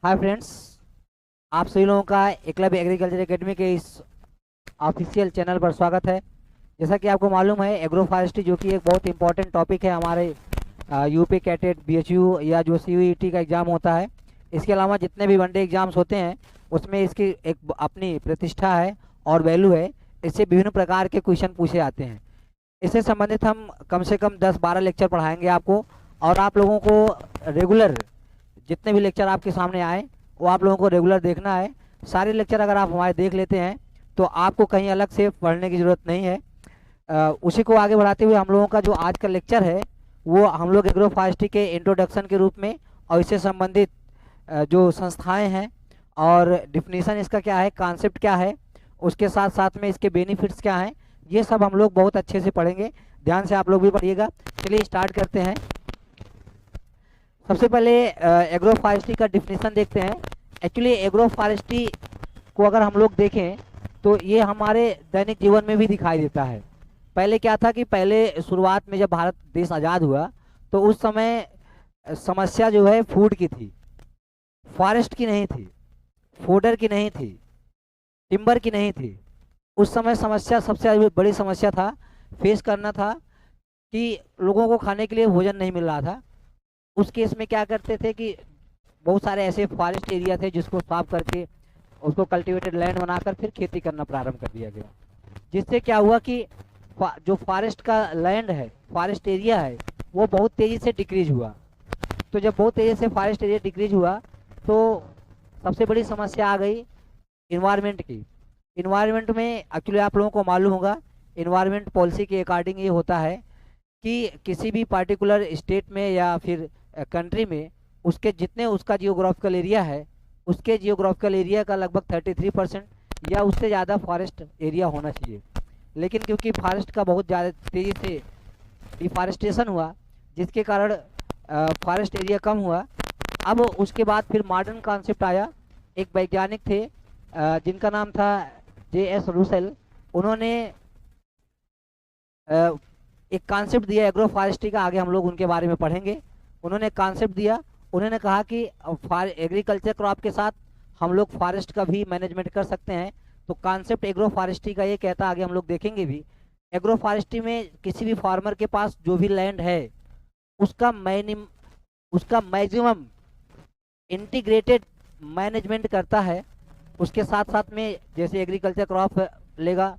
Hi friends, आप सभी लोगों का एकलव्य एग्रीकल्चर एकेडमी के इस ऑफिशियल चैनल पर स्वागत है। जैसा कि आपको मालूम है, एग्रो फॉरेस्ट्री जो कि एक बहुत इंपॉर्टेंट टॉपिक है हमारे यूपी कैटेट बीएचयू या जो सीयूईटी का एग्ज़ाम होता है। इसके अलावा जितने भी वनडे एग्ज़ाम्स होते हैं उसमें इसकी एक अपनी प्रतिष्ठा है और वैल्यू है। इससे विभिन्न प्रकार के क्वेश्चन पूछे जाते हैं। इससे संबंधित हम कम से कम 10-12 लेक्चर पढ़ाएंगे आपको, और आप लोगों को रेगुलर जितने भी लेक्चर आपके सामने आए वो आप लोगों को रेगुलर देखना है। सारे लेक्चर अगर आप हमारे देख लेते हैं तो आपको कहीं अलग से पढ़ने की ज़रूरत नहीं है। उसी को आगे बढ़ाते हुए हम लोगों का जो आज का लेक्चर है वो हम लोग एग्रो फॉरेस्ट्री के इंट्रोडक्शन के रूप में और इससे संबंधित जो संस्थाएं हैं और डिफिनीसन इसका क्या है, कॉन्सेप्ट क्या है, उसके साथ साथ में इसके बेनिफिट्स क्या हैं, ये सब हम लोग बहुत अच्छे से पढ़ेंगे। ध्यान से आप लोग भी पढ़िएगा। चलिए स्टार्ट करते हैं। सबसे पहले एग्रो फॉरेस्ट्री का डिफिनीशन देखते हैं। एक्चुअली एग्रो फॉरेस्ट्री को अगर हम लोग देखें तो ये हमारे दैनिक जीवन में भी दिखाई देता है। पहले क्या था कि पहले शुरुआत में जब भारत देश आज़ाद हुआ तो उस समय समस्या जो है फूड की थी, फॉरेस्ट की नहीं थी, फोडर की नहीं थी, टिम्बर की नहीं थी। उस समय समस्या सबसे बड़ी समस्या था, फेस करना था कि लोगों को खाने के लिए भोजन नहीं मिल रहा था। उस केस में क्या करते थे कि बहुत सारे ऐसे फॉरेस्ट एरिया थे जिसको साफ करके उसको कल्टीवेटेड लैंड बनाकर फिर खेती करना प्रारंभ कर दिया गया। जिससे क्या हुआ कि जो फॉरेस्ट का लैंड है, फॉरेस्ट एरिया है, वो बहुत तेज़ी से डिक्रीज हुआ। तो जब बहुत तेज़ी से फॉरेस्ट एरिया डिक्रीज हुआ तो सबसे बड़ी समस्या आ गई इन्वायरमेंट की। इन्वायरमेंट में एक्चुअली आप लोगों को मालूम होगा, इन्वायरमेंट पॉलिसी के अकॉर्डिंग ये होता है कि किसी भी पार्टिकुलर स्टेट में या फिर कंट्री में उसके जितने उसका जियोग्राफिकल एरिया है, उसके जियोग्राफिकल एरिया का लगभग 33% या उससे ज़्यादा फॉरेस्ट एरिया होना चाहिए। लेकिन क्योंकि फॉरेस्ट का बहुत ज़्यादा तेज़ी से डिफॉरेस्टेशन हुआ जिसके कारण फॉरेस्ट एरिया कम हुआ। अब उसके बाद फिर मॉडर्न कॉन्सेप्ट आया। एक वैज्ञानिक थे जिनका नाम था J.S. रूसेल। उन्होंने एक कॉन्सेप्ट दिया एग्रो फॉरेस्ट्री का, आगे हम लोग उनके बारे में पढ़ेंगे। उन्होंने कॉन्सेप्ट दिया, उन्होंने कहा कि एग्रीकल्चर क्रॉप के साथ हम लोग फॉरेस्ट का भी मैनेजमेंट कर सकते हैं। तो कॉन्सेप्ट एग्रो फॉरेस्ट्री का ये कहता, आगे हम लोग देखेंगे भी। एग्रो फॉरेस्ट्री में किसी भी फार्मर के पास जो भी लैंड है उसका मैक्सिमम इंटीग्रेटेड मैनेजमेंट करता है। उसके साथ साथ में जैसे एग्रीकल्चर क्रॉप लेगा,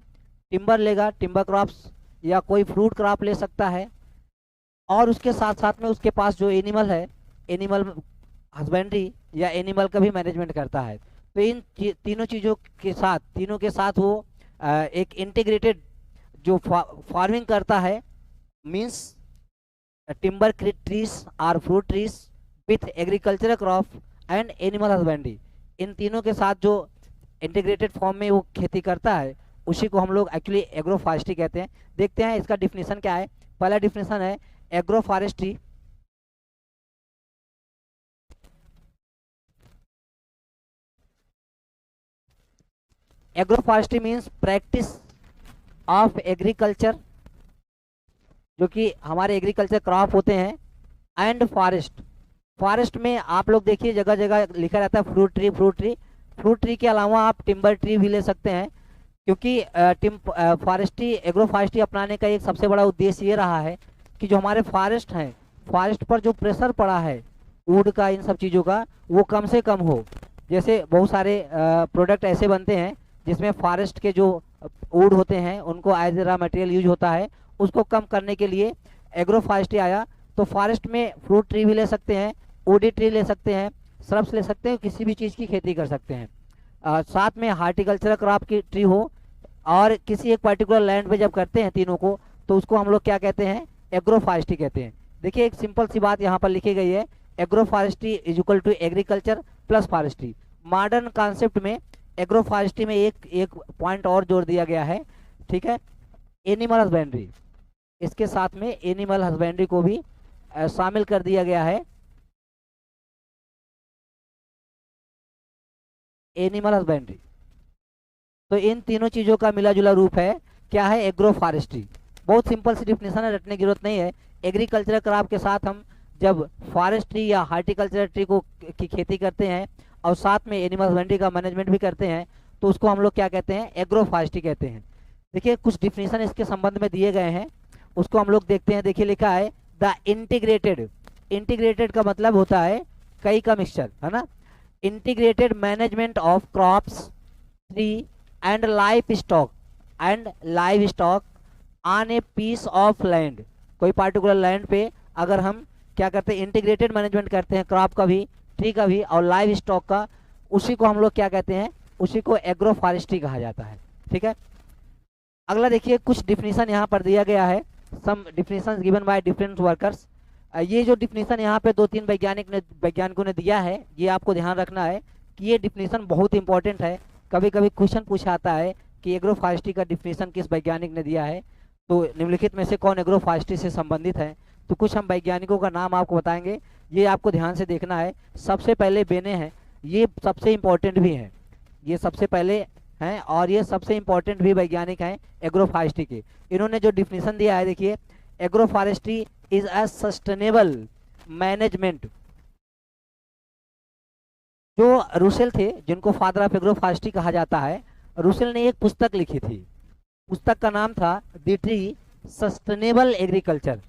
टिम्बर क्रॉप्स या कोई फ्रूट क्रॉप ले सकता है, और उसके साथ साथ में उसके पास जो एनिमल है, एनिमल हस्बेंड्री या एनिमल का भी मैनेजमेंट करता है। तो इन तीनों चीज़ों के साथ, तीनों के साथ वो एक इंटीग्रेटेड जो फार्मिंग करता है, मींस टिम्बर ट्रीज और fruit trees with agriculture crop and animal husbandry, इन तीनों के साथ जो इंटीग्रेटेड फॉर्म में वो खेती करता है उसी को हम लोग एक्चुअली एग्रो फॉरेस्ट्री कहते हैं। देखते हैं इसका डिफिनीशन क्या है। पहला डिफिनीशन है agro forestry. Agro forestry means practice of agriculture, जो कि हमारे एग्रीकल्चर क्रॉप होते हैं, एंड फॉरेस्ट। फॉरेस्ट में आप लोग देखिए जगह जगह लिखा रहता है fruit tree, fruit tree. Fruit tree के अलावा आप टिम्बर ट्री भी ले सकते हैं, क्योंकि फॉरेस्ट्री एग्रो फॉरेस्ट्री अपनाने का एक सबसे बड़ा उद्देश्य ये रहा है कि जो हमारे फॉरेस्ट हैं, फॉरेस्ट पर जो प्रेशर पड़ा है वुड का, इन सब चीज़ों का, वो कम से कम हो। जैसे बहुत सारे प्रोडक्ट ऐसे बनते हैं जिसमें फॉरेस्ट के जो वुड होते हैं उनको as a raw material use होता है, उसको कम करने के लिए एग्रो फॉरेस्ट्री आया। तो फॉरेस्ट में फ्रूट ट्री भी ले सकते हैं, वुडी ट्री ले सकते हैं, श्रब्स ले सकते हैं, किसी भी चीज़ की खेती कर सकते हैं। साथ में हार्टिकल्चरल क्रॉप की ट्री हो, और किसी एक पर्टिकुलर लैंड पे जब करते हैं तीनों को तो उसको हम लोग क्या कहते हैं, एग्रो फॉरेस्ट्री कहते हैं। देखिए एक सिंपल सी बात यहाँ पर लिखी गई है, agro forestry is equal to agriculture plus forestry. Modern concept में एग्रो फॉरेस्ट्री में एक पॉइंट और जोड़ दिया गया है, ठीक है, एनिमल हस्बेंड्री। इसके साथ में एनिमल हस्बेंड्री को भी शामिल कर दिया गया है। एनिमल हस्बेंड्री, तो इन तीनों चीज़ों का मिला जुला रूप है क्या है, एग्रो फॉरेस्ट्री। बहुत सिंपल सी डिफिनेशन है, रटने की जरूरत नहीं है। एग्रीकल्चर क्रॉप के साथ हम जब फॉरेस्ट्री या हार्टिकल्चर ट्री को की खेती करते हैं और साथ में एनिमल हस्बेंड्री का मैनेजमेंट भी करते हैं, तो उसको हम लोग क्या कहते हैं, एग्रो फॉरेस्ट्री कहते हैं। देखिए कुछ डिफिनेशन इसके संबंध में दिए गए हैं, उसको हम लोग देखते हैं। देखिए लिखा है द इंटीग्रेटेड, इंटीग्रेटेड का मतलब होता है कई का मिक्सचर, है ना। Integrated management of crops, tree and livestock on a piece of land. कोई पार्टिकुलर लैंड पे अगर हम क्या करते हैं, इंटीग्रेटेड मैनेजमेंट करते हैं, क्रॉप का भी, ट्री का भी और लाइव स्टॉक का, उसी को हम लोग क्या कहते हैं, उसी को एग्रो फॉरेस्ट्री कहा जाता है। ठीक है, अगला देखिए कुछ डिफिनीशन यहाँ पर दिया गया है, some definitions given by different workers. ये जो डिफिनीशन यहाँ पे 2-3 वैज्ञानिकों ने दिया है, ये आपको ध्यान रखना है कि ये डिफिनीशन बहुत इंपॉर्टेंट है। कभी कभी क्वेश्चन पूछा आता है कि एग्रो फॉरेस्ट्री का डिफिनीशन किस वैज्ञानिक ने दिया है, तो निम्नलिखित में से कौन एग्रो फॉरेस्ट्री से संबंधित है। तो कुछ हम वैज्ञानिकों का नाम आपको बताएंगे, ये आपको ध्यान से देखना है। सबसे पहले बेने हैं, ये सबसे इम्पोर्टेंट भी हैं, ये सबसे पहले हैं और ये सबसे इम्पोर्टेंट भी वैज्ञानिक हैं एग्रो फॉरेस्ट्री के। इन्होंने जो डिफिनीशन दिया है, देखिए agro forestry is a sustainable management. जो रूसेल थे, जिनको फादर ऑफ एग्रो फॉरेस्ट्री कहा जाता है, रूसेल ने एक पुस्तक लिखी थी, पुस्तक का नाम था द ट्री सस्टेनेबल एग्रीकल्चर।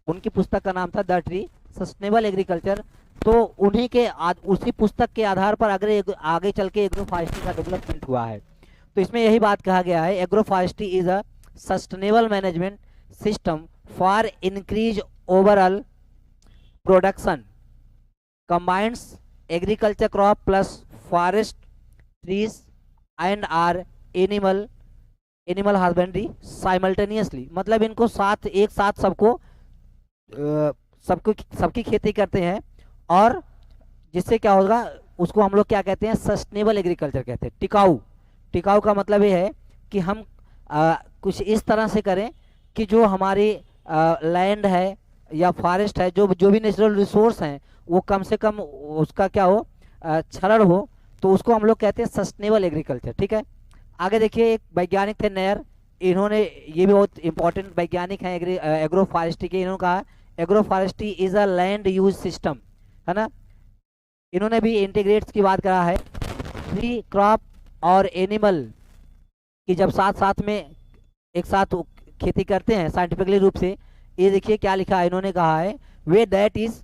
उनकी पुस्तक का नाम था द ट्री सस्टेनेबल एग्रीकल्चर। तो उन्हीं के उसी पुस्तक के आधार पर आगे चल के एग्रो फॉरेस्ट्री का डेवलपमेंट हुआ है। तो इसमें यही बात कहा गया है, agro forestry is a sustainable management system for increase overall production, combines agriculture crop plus forest trees and or animal husbandry simultaneously. मतलब इनको साथ एक साथ सबकी खेती करते हैं, और जिससे क्या होगा, उसको हम लोग क्या कहते हैं, सस्टेनेबल एग्रीकल्चर कहते हैं। टिकाऊ का मतलब ये है कि हम कुछ इस तरह से करें कि जो हमारी लैंड है या फॉरेस्ट है, जो भी नेचुरल रिसोर्स हैं, वो कम से कम उसका क्या हो, क्षरण हो, तो उसको हम लोग कहते हैं सस्टेनेबल एग्रीकल्चर। ठीक है, आगे देखिए एक वैज्ञानिक थे नेयर, इन्होंने, ये भी बहुत इंपॉर्टेंट वैज्ञानिक हैं एग्रो फॉरेस्ट्री के। इन्होंने कहा agro forestry is a land use system, है ना। इन्होंने भी इंटीग्रेट्स की बात करा है, ट्री क्रॉप और एनिमल की जब साथ साथ में एक साथ खेती करते हैं साइंटिफिकली रूप से। ये देखिए क्या लिखा है, इन्होंने कहा है way that is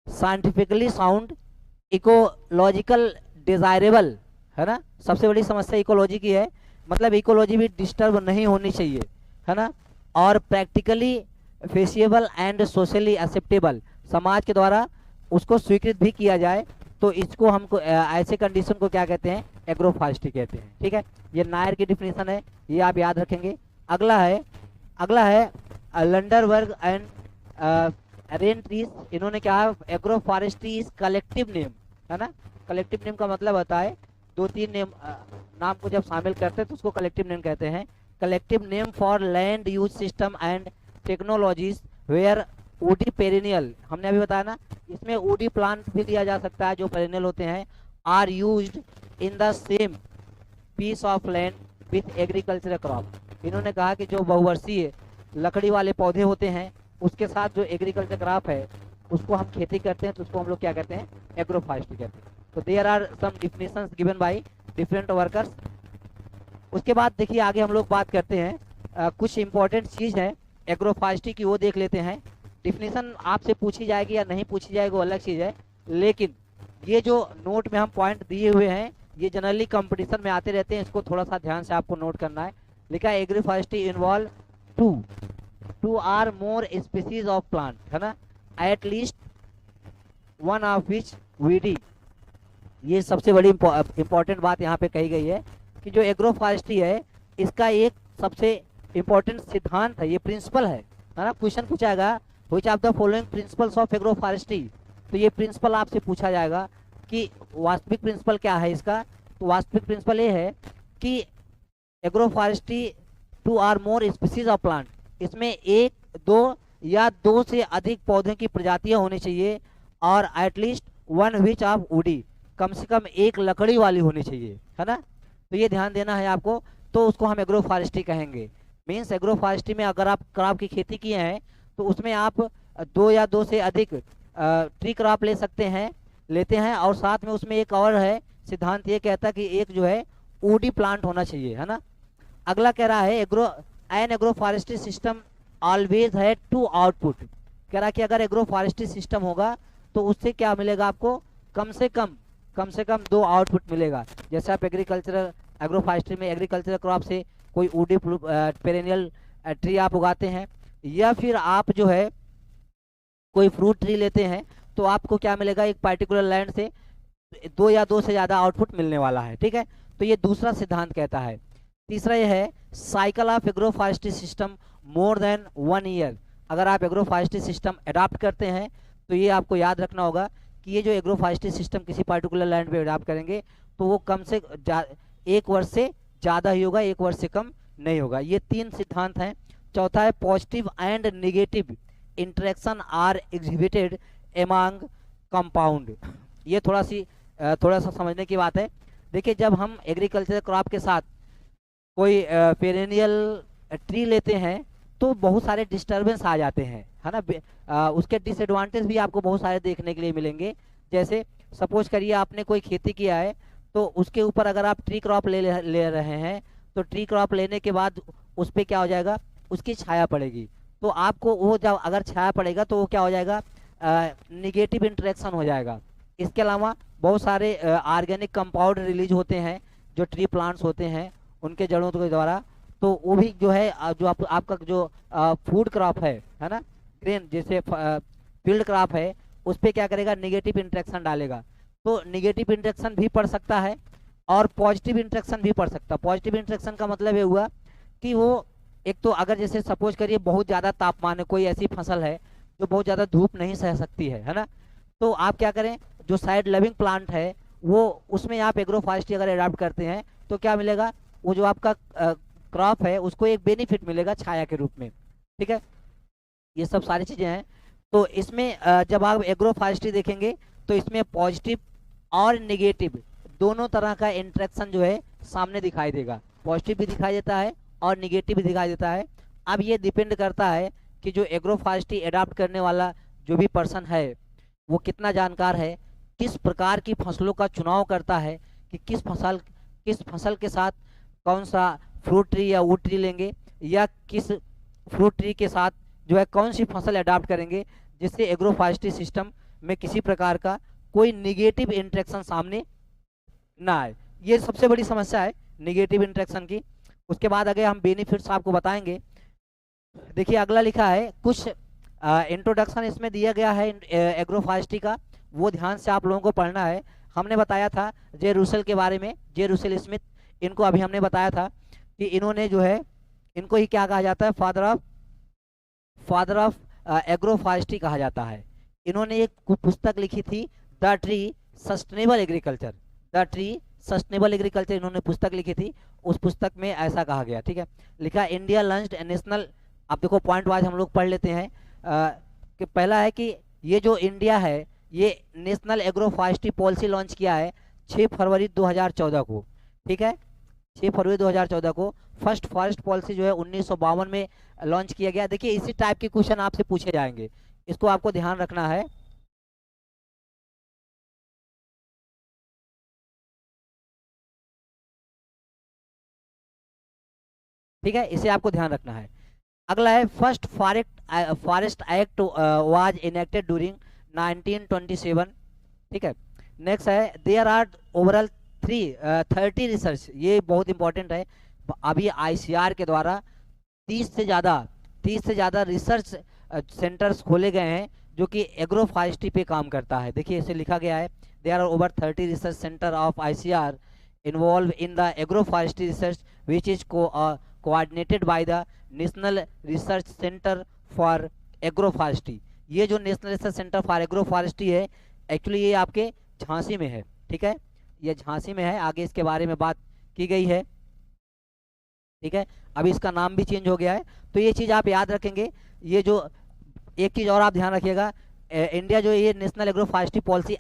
scientifically sound, ecological desirable, है ना। सबसे बड़ी समस्या इकोलॉजी की है, मतलब इकोलॉजी भी डिस्टर्ब नहीं होनी चाहिए, है ना, और प्रैक्टिकली फेसिएबल एंड सोशली एक्सेप्टेबल, समाज के द्वारा उसको स्वीकृत भी किया जाए, तो इसको हमको ऐसे कंडीशन को क्या कहते हैं, एग्रो फॉरेस्ट्री कहते हैं। ठीक है, ये नायर की डिफिनीशन है, ये आप याद रखेंगे। अगला है लंडरबर्ग एंड रेन ट्रीज। इन्होंने कहा agro forestry is collective name, है ना। कलेक्टिव नेम का मतलब होता है 2-3 नाम को जब शामिल करते हैं तो उसको कलेक्टिव नेम कहते हैं। Collective name for land use system and technologies where woody perennial, हमने अभी बताया ना, इसमें वुडी प्लांट भी लिया जा सकता है जो पेरिनियल होते हैं, are used in the same piece of land with agriculture crop. इन्होंने कहा कि जो बहुवर्षीय लकड़ी वाले पौधे होते हैं उसके साथ जो एग्रीकल्चर क्रॉप है उसको हम खेती करते हैं, तो उसको हम लोग क्या कहते हैं, एग्रो फॉरेस्ट्री कहते हैं। तो there are some definitions given by different workers. उसके बाद देखिए आगे हम लोग बात करते हैं कुछ इंपॉर्टेंट चीज है एग्रो फॉरेस्ट्री की, वो देख लेते हैं। डिफिनेशन आपसे पूछी जाएगी या नहीं पूछी जाएगी वो अलग चीज है, लेकिन ये जो नोट में हम पॉइंट दिए हुए हैं ये जनरली कंपटीशन में आते रहते हैं, इसको थोड़ा सा ध्यान से आपको नोट करना है। लिखा है agro forestry involve two or more species of plant, है ना, at least one of which woody. ये सबसे बड़ी इंपॉर्टेंट बात यहाँ पे कही गई है कि जो एग्रो फॉरेस्ट्री है इसका एक सबसे इंपॉर्टेंट सिद्धांत है, ये प्रिंसिपल है ना। क्वेश्चन पूछा जाएगा which of the following principles of agro forestry, तो ये प्रिंसिपल आपसे पूछा जाएगा कि वास्तविक प्रिंसिपल क्या है इसका। तो वास्तविक प्रिंसिपल ये है कि agroforestry two or more species of plant, इसमें 1, 2 या 2 से अधिक पौधों की प्रजातियां होनी चाहिए, और at least one which of woody, कम से कम एक लकड़ी वाली होनी चाहिए, है ना। तो ये ध्यान देना है आपको, तो उसको हम एग्रो फॉरेस्ट्री कहेंगे। मीन्स एग्रो फॉरेस्ट्री में अगर आप क्रॉप की खेती किए हैं तो उसमें आप 2 या 2 से अधिक ट्री क्रॉप ले सकते हैं, लेते हैं, और साथ में उसमें एक और है सिद्धांत, ये कहता है कि एक जो है वुडी प्लांट होना चाहिए, है ना। अगला कह रहा है an agroforestry system always है टू आउटपुट। कह रहा है कि अगर एग्रो फॉरेस्ट्री सिस्टम होगा तो उससे क्या मिलेगा आपको, कम से कम 2 आउटपुट मिलेगा। जैसे आप एग्रीकल्चरल एग्रो फॉरेस्ट्री में एग्रीकल्चरल क्रॉप से कोई वुडी पेरेनियल ट्री आप उगाते हैं, या फिर आप जो है कोई फ्रूट ट्री लेते हैं, तो आपको क्या मिलेगा, एक पर्टिकुलर लैंड से 2 या 2 से ज़्यादा आउटपुट मिलने वाला है, ठीक है। तो ये दूसरा सिद्धांत कहता है। तीसरा ये है cycle of agro forestry system more than 1 year. अगर आप एग्रो फॉरेस्ट्री सिस्टम अडॉप्ट करते हैं तो ये आपको याद रखना होगा कि ये जो एग्रो फॉरेस्ट्री सिस्टम किसी पर्टिकुलर लैंड पे अडॉप्ट करेंगे तो वो कम से 1 वर्ष से ज़्यादा ही होगा, 1 वर्ष से कम नहीं होगा। ये 3 सिद्धांत हैं। चौथा है positive and negative interaction are exhibited among compound. ये थोड़ा सा समझने की बात है। देखिए, जब हम एग्रीकल्चर क्रॉप के साथ कोई पेरेनियल ट्री लेते हैं तो बहुत सारे डिस्टरबेंस आ जाते हैं, है ना। उसके डिसएडवांटेज भी आपको बहुत सारे देखने के लिए मिलेंगे। जैसे सपोज करिए आपने कोई खेती किया है, तो उसके ऊपर अगर आप ट्री क्रॉप ले रहे हैं, तो ट्री क्रॉप लेने के बाद उस पर क्या हो जाएगा, उसकी छाया पड़ेगी। तो आपको वो जब अगर छाया पड़ेगा तो वो क्या हो जाएगा, निगेटिव इंटरेक्शन हो जाएगा। इसके अलावा बहुत सारे ऑर्गेनिक कंपाउंड रिलीज होते हैं जो ट्री प्लांट्स होते हैं उनके जड़ों के द्वारा, तो वो भी जो है जो आपका जो फूड क्रॉप है ना, ग्रेन जैसे फील्ड क्रॉप है, उस पर क्या करेगा, निगेटिव इंटरेक्शन डालेगा। तो निगेटिव इंटरेक्शन भी पड़ सकता है और पॉजिटिव इंटरेक्शन भी पड़ सकता है। पॉजिटिव इंटरेक्शन का मतलब ये हुआ कि वो एक तो अगर जैसे सपोज करिए बहुत ज़्यादा तापमान है, कोई ऐसी फसल है जो बहुत ज़्यादा धूप नहीं सह सकती है ना, तो आप क्या करें, जो साइड लविंग प्लांट है वो उसमें आप एग्रो फॉरेस्ट्री अगर अडॉप्ट करते हैं तो क्या मिलेगा, वो जो आपका क्रॉप है उसको एक बेनिफिट मिलेगा छाया के रूप में, ठीक है। ये सब सारी चीज़ें हैं। तो इसमें जब आप एग्रो फॉरेस्ट्री देखेंगे तो इसमें पॉजिटिव और निगेटिव दोनों तरह का इंटरेक्शन जो है सामने दिखाई देगा। पॉजिटिव भी दिखाई देता है और निगेटिव भी दिखाई देता है। अब ये डिपेंड करता है कि जो एग्रो फॉरेस्ट्री अडॉप्ट करने वाला जो भी पर्सन है वो कितना जानकार है, किस प्रकार की फसलों का चुनाव करता है कि किस फसल के साथ कौन सा फ्रूट ट्री या वुड ट्री लेंगे, या किस फ्रूट ट्री के साथ जो है कौन सी फसल अडॉप्ट करेंगे, जिससे एग्रो फॉरेस्ट्री सिस्टम में किसी प्रकार का कोई निगेटिव इंटरेक्शन सामने ना आए। ये सबसे बड़ी समस्या है निगेटिव इंटरेक्शन की। उसके बाद अगर हम बेनिफिट्स आपको बताएंगे। देखिए अगला लिखा है, कुछ इंट्रोडक्शन इसमें दिया गया है एग्रो फॉरेस्ट्री का, वो ध्यान से आप लोगों को पढ़ना है। हमने बताया था जे रूसेल के बारे में, जे रूसेल स्मिथ, इनको अभी हमने बताया था कि इन्होंने जो है, इनको ही क्या कहा जाता है, फादर ऑफ एग्रो फॉरेस्ट्री कहा जाता है। इन्होंने एक पुस्तक लिखी थी the tree sustainable agriculture, the tree sustainable agriculture इन्होंने पुस्तक लिखी थी। उस पुस्तक में ऐसा कहा गया, ठीक है, लिखा इंडिया लॉन्च्ड नेशनल। आप देखो पॉइंट वाइज हम लोग पढ़ लेते हैं। कि पहला है कि ये जो इंडिया है ये national agro forestry policy launch किया है 6 फरवरी 2014 को, ठीक है, 6 फरवरी 2014 को। फर्स्ट फॉरेस्ट पॉलिसी जो है 1952 में लॉन्च किया गया। देखिए इसी टाइप के क्वेश्चन आपसे पूछे जाएंगे, इसको आपको ध्यान रखना है। ठीक है, इसे आपको ध्यान रखना है। अगला है first forest act was enacted during 1927, ठीक है। नेक्स्ट है देयर आर ओवरऑल 30 रिसर्च, ये बहुत इंपॉर्टेंट है। अभी आईसीआर के द्वारा 30 से ज़्यादा रिसर्च सेंटर्स खोले गए हैं जो कि एग्रो फॉरेस्ट्री पे काम करता है। देखिए इसे लिखा गया है, there are over 30 research centre of ICAR involve in the agroforestry research which is coordinated by the national research centre for agroforestry. ये जो national research centre for agroforestry है, एक्चुअली ये आपके झांसी में है, ठीक है, ये झांसी में है। आगे इसके बारे में बात की गई है, ठीक है। अभी इसका नाम भी चेंज हो गया है, तो ये चीज़ आप याद रखेंगे। ये जो एक चीज़ और आप ध्यान रखिएगा, इंडिया जो ये नेशनल एग्रो फॉरेस्ट्री पॉलिसी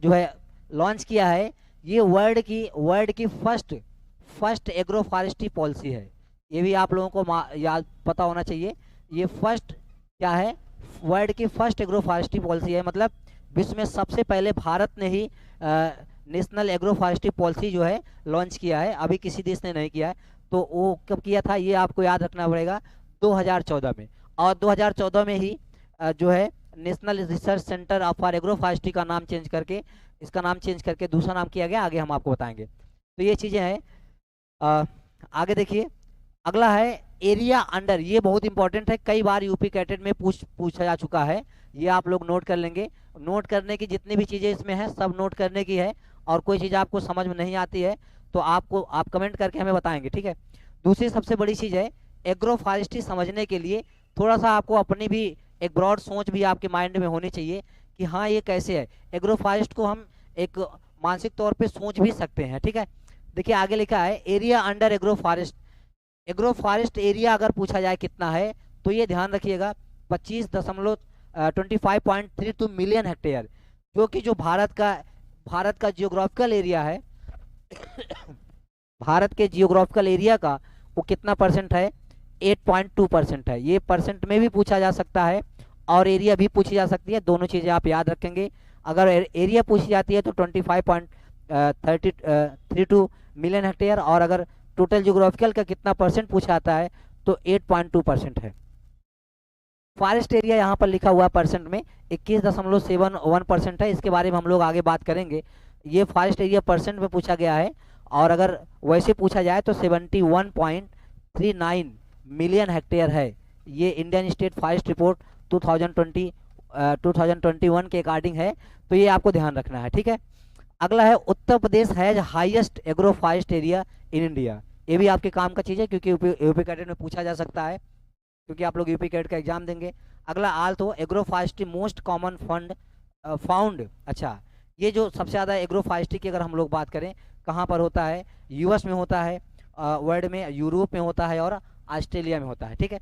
जो है लॉन्च किया है, ये वर्ल्ड की फर्स्ट एग्रो फॉरेस्ट्री पॉलिसी है। ये भी आप लोगों को याद पता होना चाहिए। ये फर्स्ट क्या है, वर्ल्ड की फर्स्ट एग्रो फॉरेस्ट्री पॉलिसी है। मतलब विश्व में सबसे पहले भारत ने ही नेशनल एग्रो फॉरेस्ट्री पॉलिसी जो है लॉन्च किया है, अभी किसी देश ने नहीं किया है। तो वो कब किया था ये आपको याद रखना पड़ेगा, 2014 में। और 2014 में ही जो है national research centre for agro forestry का नाम चेंज करके, इसका नाम चेंज करके दूसरा नाम किया गया, आगे हम आपको बताएंगे। तो ये चीज़ें हैं। आगे देखिए, अगला है एरिया अंडर, ये बहुत इंपॉर्टेंट है, कई बार यूपी कैटेट में पूछा जा चुका है, ये आप लोग नोट कर लेंगे। नोट करने की जितनी भी चीज़ें इसमें हैं सब नोट करने की है, और कोई चीज़ आपको समझ में नहीं आती है तो आप कमेंट करके हमें बताएंगे, ठीक है। दूसरी सबसे बड़ी चीज़ है एग्रो फॉरेस्ट्री समझने के लिए थोड़ा सा आपको अपनी भी एक ब्रॉड सोच भी आपके माइंड में होनी चाहिए कि हाँ ये कैसे है। एग्रो फॉरेस्ट को हम एक मानसिक तौर पे सोच भी सकते हैं, ठीक है। देखिए आगे लिखा है area under agro forest. Agro forest area अगर पूछा जाए कितना है तो ये ध्यान रखिएगा 25.32 मिलियन हेक्टेयर, जो कि जो भारत का जियोग्राफिकल एरिया है भारत के जियोग्राफिकल एरिया का वो कितना परसेंट है, 8.2% है। ये परसेंट में भी पूछा जा सकता है और एरिया भी पूछी जा सकती है, दोनों चीज़ें आप याद रखेंगे। अगर एरिया पूछी जाती है तो 25.32 मिलियन हेक्टेयर, और अगर टोटल जियोग्राफिकल का कितना परसेंट पूछा जाता है तो 8.2% है। फॉरेस्ट एरिया यहाँ पर लिखा हुआ परसेंट में 21.71% है, इसके बारे में हम लोग आगे बात करेंगे। ये फॉरेस्ट एरिया परसेंट में पूछा गया है, और अगर वैसे पूछा जाए तो 71.39 मिलियन हेक्टेयर है। ये इंडियन स्टेट फॉरेस्ट रिपोर्ट 2021 के अकॉर्डिंग है, तो ये आपको ध्यान रखना है, ठीक है। अगला है Uttar Pradesh has highest agro forest area in India. ये भी आपके काम का चीज़ है क्योंकि यूपी कैडेट में पूछा जा सकता है, क्योंकि आप लोग यूपी कैडेट का एग्जाम देंगे। अगला also agro forestry most common found. अच्छा, ये जो सबसे ज़्यादा एग्रो फॉरेस्ट्री की अगर हम लोग बात करें कहाँ पर होता है, यूएस में होता है, वर्ल्ड में यूरोप में होता है और ऑस्ट्रेलिया में होता है, ठीक है।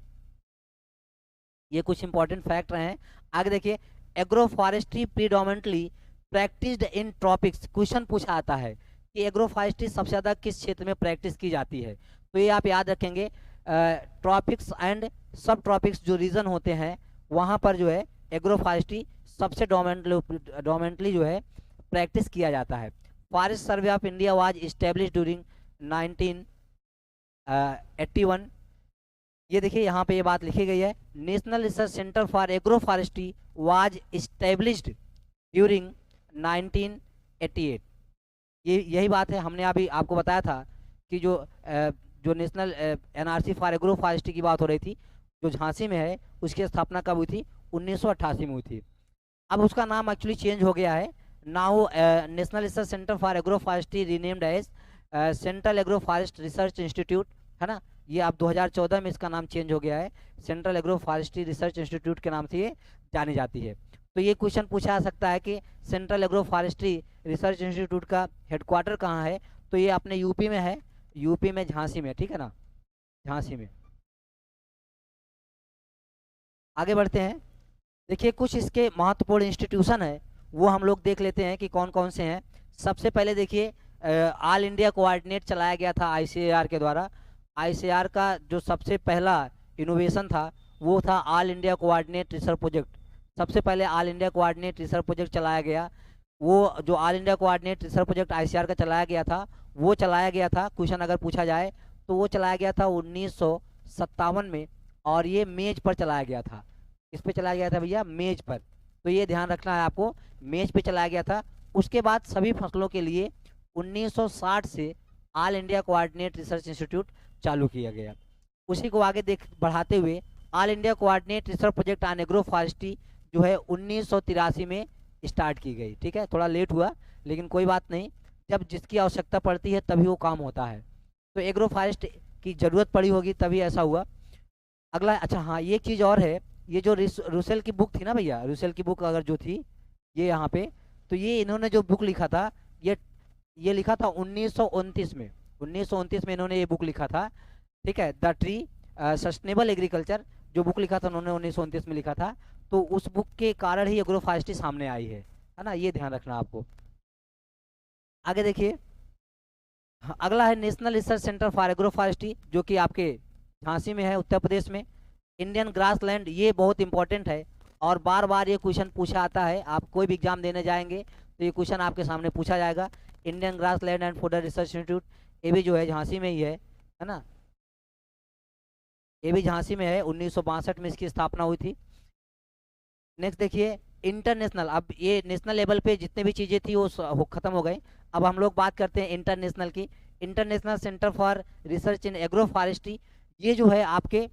ये कुछ इंपॉर्टेंट फैक्ट रहे हैं। आगे देखिए, agro forestry predominantly practised in tropics. Question पूछा आता है कि एग्रो फॉरेस्ट्री सबसे ज़्यादा किस क्षेत्र में प्रैक्टिस की जाती है, तो ये आप याद रखेंगे ट्रॉपिक्स एंड सब ट्रॉपिक्स जो रीजन होते हैं वहाँ पर जो है एग्रो फॉरेस्ट्री सबसे डोमिनेंटली जो है प्रैक्टिस किया जाता है। Forest survey of India was establish during 1981। ये देखिए यहाँ पे ये बात लिखी गई है, national research centre for agro forestry was established during 1988। ये यही बात है, हमने अभी आपको बताया था कि जो national NRC for agro forestry की बात हो रही थी जो झांसी में है, उसकी स्थापना कब हुई थी, 1988 में हुई थी। अब उसका नाम एक्चुअली चेंज हो गया है, now national research centre for agroforestry renamed as central agro forest research institute, है ना। ये अब 2014 में इसका नाम चेंज हो गया है, central agro forestry research institute के नाम से ये जानी जाती है। तो ये क्वेश्चन पूछा जा सकता है कि central agro forestry research institute का हेडक्वार्टर कहाँ है, तो ये अपने यूपी में है, यूपी में झांसी में, ठीक है ना, झांसी में। आगे बढ़ते हैं, देखिए कुछ इसके महत्वपूर्ण इंस्टीट्यूशन है वो हम लोग देख लेते हैं कि कौन कौन से हैं। सबसे पहले देखिए ऑल इंडिया कोऑर्डिनेट चलाया गया था आईसीएआर के द्वारा। आईसीएआर का जो सबसे पहला इनोवेशन था वो था all India coordinate research project. सबसे पहले all India coordinate research project चलाया गया। वो जो all India coordinate research project ICAR का चलाया गया था, वो चलाया गया था, क्वेश्चन अगर पूछा जाए तो वो चलाया गया था 1957 में, और ये मेज पर चलाया गया था। किस पे चलाया गया था भैया, मेज पर। तो ये ध्यान रखना है आपको, मेज पे चलाया गया था। उसके बाद सभी फसलों के लिए 1960 से all India coordinate research institute चालू किया गया। उसी को आगे बढ़ाते हुए all India coordinate research project on agro forestry जो है 1983 में स्टार्ट की गई, ठीक है। थोड़ा लेट हुआ लेकिन कोई बात नहीं, जब जिसकी आवश्यकता पड़ती है तभी वो काम होता है। तो एग्रो फॉरेस्ट की ज़रूरत पड़ी होगी तभी ऐसा हुआ। अगला, अच्छा हाँ, ये चीज़ और है, ये जो रूसेल की बुक थी ना भैया, रूसेल की बुक अगर जो थी ये यहाँ पे, तो ये इन्होंने जो बुक लिखा था ये लिखा था 1929 में। 1929 में इन्होंने ये बुक लिखा था, ठीक है, द ट्री सस्टेनेबल एग्रीकल्चर, जो बुक लिखा था उन्होंने 1929 में लिखा था। तो उस बुक के कारण ही एग्रो फॉरेस्ट्री सामने आई है ना, ये ध्यान रखना आपको। आगे देखिए, अगला है national research centre for agro forestry जो कि आपके झांसी में है, उत्तर प्रदेश में। इंडियन ग्रासलैंड, ये बहुत इंपॉर्टेंट है, और बार बार ये क्वेश्चन पूछा आता है, आप कोई भी एग्जाम देने जाएंगे तो ये क्वेश्चन आपके सामने पूछा जाएगा। Indian grass land and food research institute, ये भी जो है झांसी में ही है ना, ये भी झांसी में है, 1962 में इसकी स्थापना हुई थी। नेक्स्ट देखिए इंटरनेशनल, अब ये नेशनल लेवल पे जितने भी चीज़ें थी वो खत्म हो गई। अब हम लोग बात करते हैं इंटरनेशनल की। International centre for research in agro forestry, ये जो है आपके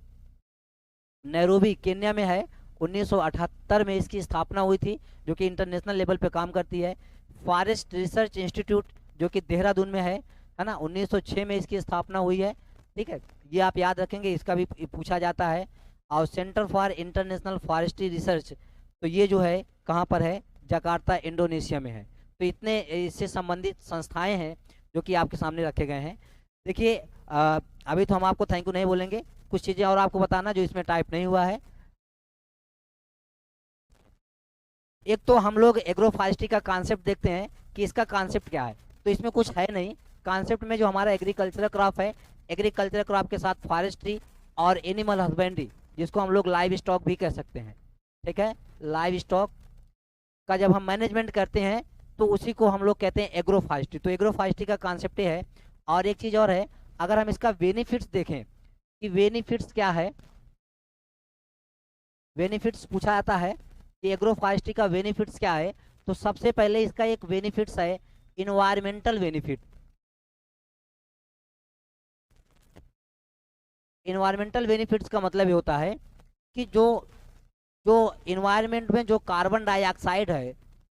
नैरोबी केन्या में है। 1978 में इसकी स्थापना हुई थी, जो कि इंटरनेशनल लेवल पे काम करती है। फॉरेस्ट रिसर्च इंस्टीट्यूट जो कि देहरादून में है ना, 1906 में इसकी स्थापना हुई है। ठीक है, ये आप याद रखेंगे, इसका भी पूछा जाता है। और centre for international forestry research, तो ये जो है कहाँ पर है, जकार्ता इंडोनेशिया में है। तो इतने इससे संबंधित संस्थाएं हैं जो कि आपके सामने रखे गए हैं। देखिए अभी तो हम आपको थैंक यू नहीं बोलेंगे, कुछ चीज़ें और आपको बताना जो इसमें टाइप नहीं हुआ है। एक तो हम लोग एग्रो फॉरेस्ट्री का कॉन्सेप्ट देखते हैं कि इसका कॉन्सेप्ट क्या है। तो इसमें कुछ है नहीं कॉन्सेप्ट में, जो हमारा एग्रीकल्चरल क्रॉप है, एग्रीकल्चरल क्रॉप के साथ फॉरेस्ट्री और एनिमल हस्बेंड्री, जिसको हम लोग लाइव स्टॉक भी कह सकते हैं। ठीक है, लाइव स्टॉक का जब हम मैनेजमेंट करते हैं तो उसी को हम लोग कहते हैं एग्रो फॉरेस्ट्री। तो एग्रो फॉरेस्ट्री का कॉन्सेप्ट ये है। और एक चीज़ और है, अगर हम इसका बेनिफिट्स देखें कि बेनिफिट्स क्या है, बेनिफिट्स पूछा जाता है कि एग्रो फॉरेस्ट्री का बेनिफिट्स क्या है, तो सबसे पहले इसका एक बेनिफिट्स है इन्वायरमेंटल बेनिफिट। इन्वायरमेंटल बेनिफिट्स का मतलब ये होता है कि जो जो इन्वायरमेंट में जो कार्बन डाइऑक्साइड है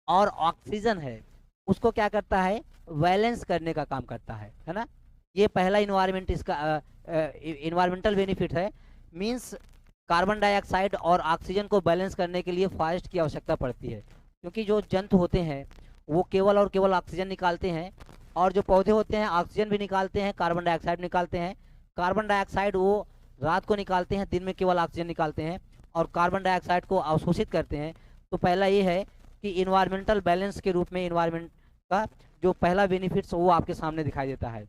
और ऑक्सीजन है, उसको क्या करता है, बैलेंस करने का काम करता है ना। ये पहला इन्वायरमेंट इसका इन्वायरमेंटल बेनिफिट है। मींस कार्बन डाइऑक्साइड और ऑक्सीजन को बैलेंस करने के लिए फॉरेस्ट की आवश्यकता पड़ती है, क्योंकि जो जंतु होते हैं वो केवल और केवल ऑक्सीजन निकालते हैं, और जो पौधे होते हैं ऑक्सीजन भी निकालते हैं, कार्बन डाइऑक्साइड निकालते हैं। कार्बन डाइऑक्साइड वो रात को निकालते हैं, दिन में केवल ऑक्सीजन निकालते हैं, और कार्बन डाइऑक्साइड को अवशोषित करते हैं। तो पहला ये है कि इन्वायरमेंटल बैलेंस के रूप में इन्वायरमेंट का जो पहला बेनिफिट्स वो आपके सामने दिखाई देता है।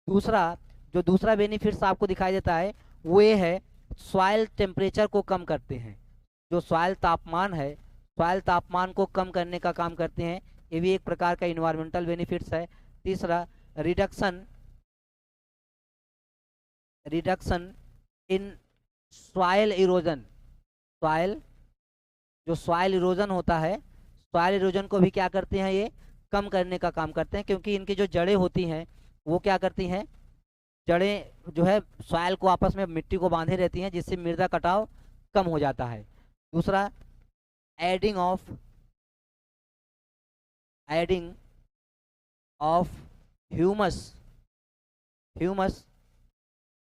दूसरा बेनिफिट्स आपको दिखाई देता है वो ये है, सॉइल टेम्परेचर को कम करते हैं। जो सॉइल तापमान है, सॉइल तापमान को कम करने का काम करते हैं, ये भी एक प्रकार का इन्वायरमेंटल बेनिफिट्स है। तीसरा reduction in soil erosion. Soil erosion होता है, सॉइल इरोजन को भी क्या करते हैं, ये कम करने का काम करते हैं, क्योंकि इनकी जो जड़ें होती हैं वो क्या करती हैं, जड़ें जो है सॉइल को आपस में मिट्टी को बांधे रहती हैं, जिससे मृदा कटाव कम हो जाता है। दूसरा एडिंग ऑफ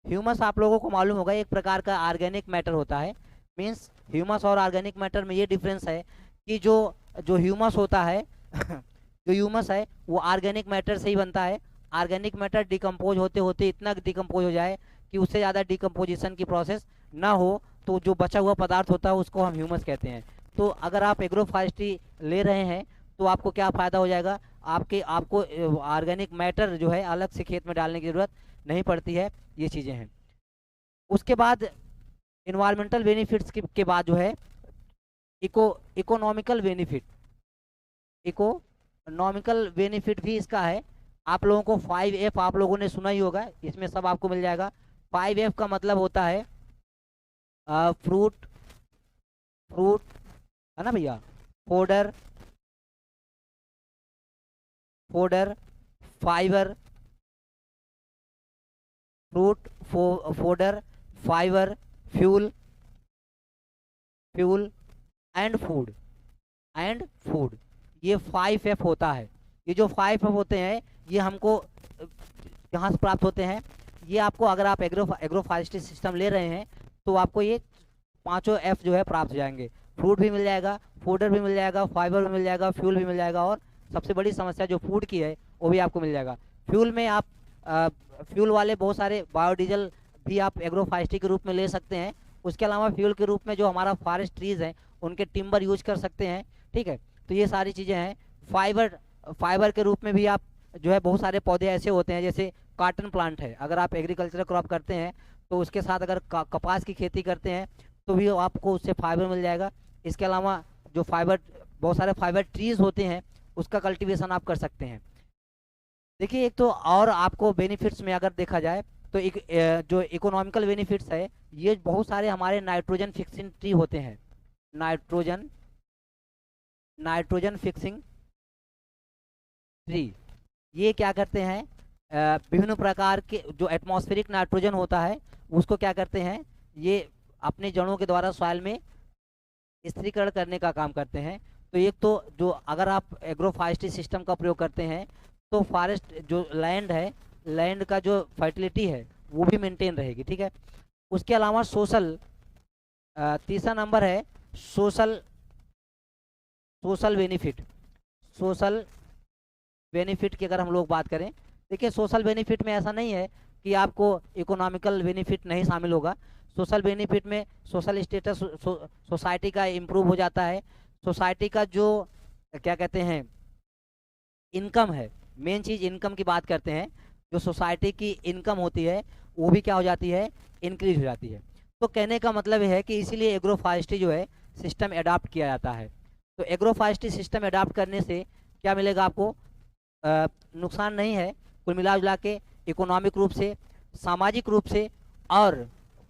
ह्यूमस आप लोगों को मालूम होगा एक प्रकार का ऑर्गेनिक मैटर होता है। मींस ह्यूमस और ऑर्गेनिक मैटर में ये डिफरेंस है कि जो जो ह्यूमस होता है जो ह्यूमस है वो ऑर्गेनिक मैटर से ही बनता है। ऑर्गेनिक मैटर डिकम्पोज होते होते इतना डिकम्पोज हो जाए कि उससे ज़्यादा डिकम्पोजिशन की प्रोसेस ना हो, तो जो बचा हुआ पदार्थ होता है उसको हम ह्यूमस कहते हैं। तो अगर आप एग्रो फॉरेस्ट्री ले रहे हैं तो आपको क्या फ़ायदा हो जाएगा, आपको ऑर्गेनिक मैटर जो है अलग से खेत में डालने की ज़रूरत नहीं पड़ती है। ये चीज़ें हैं। उसके बाद इन्वायरमेंटल बेनिफिट्स के बाद जो है इकोनॉमिकल बेनिफिट भी इसका है। आप लोगों को 5F आप लोगों ने सुना ही होगा, इसमें सब आपको मिल जाएगा। 5F का मतलब होता है फ्रूट है ना भैया, fodder, fibre, fruit, fodder, fibre, fuel and food. ये 5F होता है। ये जो 5F होते हैं ये हमको कहाँ से प्राप्त होते हैं, ये आपको अगर आप एग्रो फॉरेस्ट्री सिस्टम ले रहे हैं तो आपको ये पांचों F जो है प्राप्त हो जाएंगे। फ्रूट भी मिल जाएगा, फोडर भी मिल जाएगा, फाइबर भी मिल जाएगा, फ्यूल भी मिल जाएगा, और सबसे बड़ी समस्या जो फूड की है वो भी आपको मिल जाएगा। फ्यूल में आप फ्यूल वाले बहुत सारे बायोडीजल भी आप एग्रो फॉरेस्ट्री के रूप में ले सकते हैं। उसके अलावा फ्यूल के रूप में जो हमारा फॉरेस्ट ट्रीज हैं उनके टिम्बर यूज कर सकते हैं। ठीक है, तो ये सारी चीज़ें हैं। फाइबर के रूप में भी आप जो है बहुत सारे पौधे ऐसे होते हैं, जैसे कॉटन प्लांट है, अगर आप एग्रीकल्चर क्रॉप करते हैं तो उसके साथ अगर कपास की खेती करते हैं तो भी आपको उससे फाइबर मिल जाएगा। इसके अलावा जो फाइबर, बहुत सारे फाइबर ट्रीज होते हैं, उसका कल्टीवेशन आप कर सकते हैं। देखिए एक तो और आपको बेनिफिट्स में अगर देखा जाए तो एक जो इकोनॉमिकल बेनिफिट्स है, ये बहुत सारे हमारे नाइट्रोजन फिक्सिंग ट्री होते हैं। नाइट्रोजन नाइट्रोजन फिक्सिंग ट्री, ये क्या करते हैं, विभिन्न प्रकार के जो एटमॉस्फेरिक नाइट्रोजन होता है उसको क्या करते हैं, ये अपने जड़ों के द्वारा सॉइल में स्थिरीकरण करने का काम करते हैं। तो एक तो जो अगर आप एग्रो फॉरेस्ट्री सिस्टम का प्रयोग करते हैं तो फॉरेस्ट जो लैंड है, लैंड का जो फर्टिलिटी है वो भी मेंटेन रहेगी, ठीक है। उसके अलावा सोशल, तीसरा नंबर है social social benefit. Social benefit की अगर हम लोग बात करें, देखिए सोशल बेनिफिट में ऐसा नहीं है कि आपको इकोनॉमिकल बेनिफिट नहीं शामिल होगा। सोशल बेनिफिट में सोशल स्टेटस सोसाइटी का इम्प्रूव हो जाता है। सोसाइटी का जो क्या कहते हैं इनकम है, मेन चीज़ इनकम की बात करते हैं, जो सोसाइटी की इनकम होती है वो भी क्या हो जाती है, इंक्रीज हो जाती है। तो कहने का मतलब है कि इसीलिए एग्रो फॉरेस्ट्री जो है सिस्टम अडॉप्ट किया जाता है। तो एग्रो फॉरेस्ट्री सिस्टम अडॉप्ट करने से क्या मिलेगा आपको, नुकसान नहीं है। कुल मिला जुला के इकोनॉमिक रूप से, सामाजिक रूप से और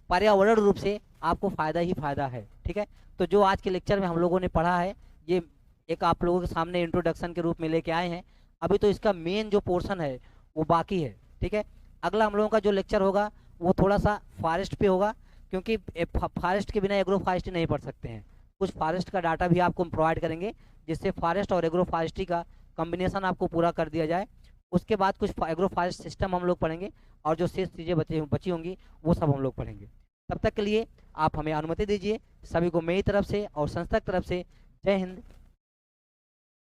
पर्यावरण रूप से आपको फ़ायदा ही फ़ायदा है, ठीक है। तो जो आज के लेक्चर में हम लोगों ने पढ़ा है, ये एक आप लोगों के सामने इंट्रोडक्शन के रूप में लेके आए हैं। अभी तो इसका मेन जो पोर्शन है वो बाकी है, ठीक है। अगला हम लोगों का जो लेक्चर होगा वो थोड़ा सा फॉरेस्ट पे होगा, क्योंकि फॉरेस्ट के बिना एग्रो फॉरेस्ट्री नहीं पढ़ सकते हैं। कुछ फॉरेस्ट का डाटा भी आपको प्रोवाइड करेंगे, जिससे फॉरेस्ट और एग्रो फॉरेस्ट्री का कॉम्बिनेशन आपको पूरा कर दिया जाए। उसके बाद कुछ एग्रो फॉरेस्ट सिस्टम हम लोग पढ़ेंगे, और जो शेष चीज़ें बची होंगी वो सब हम लोग पढ़ेंगे। तब तक के लिए आप हमें अनुमति दीजिए। सभी को मेरी तरफ से और संस्था की तरफ से जय हिंद,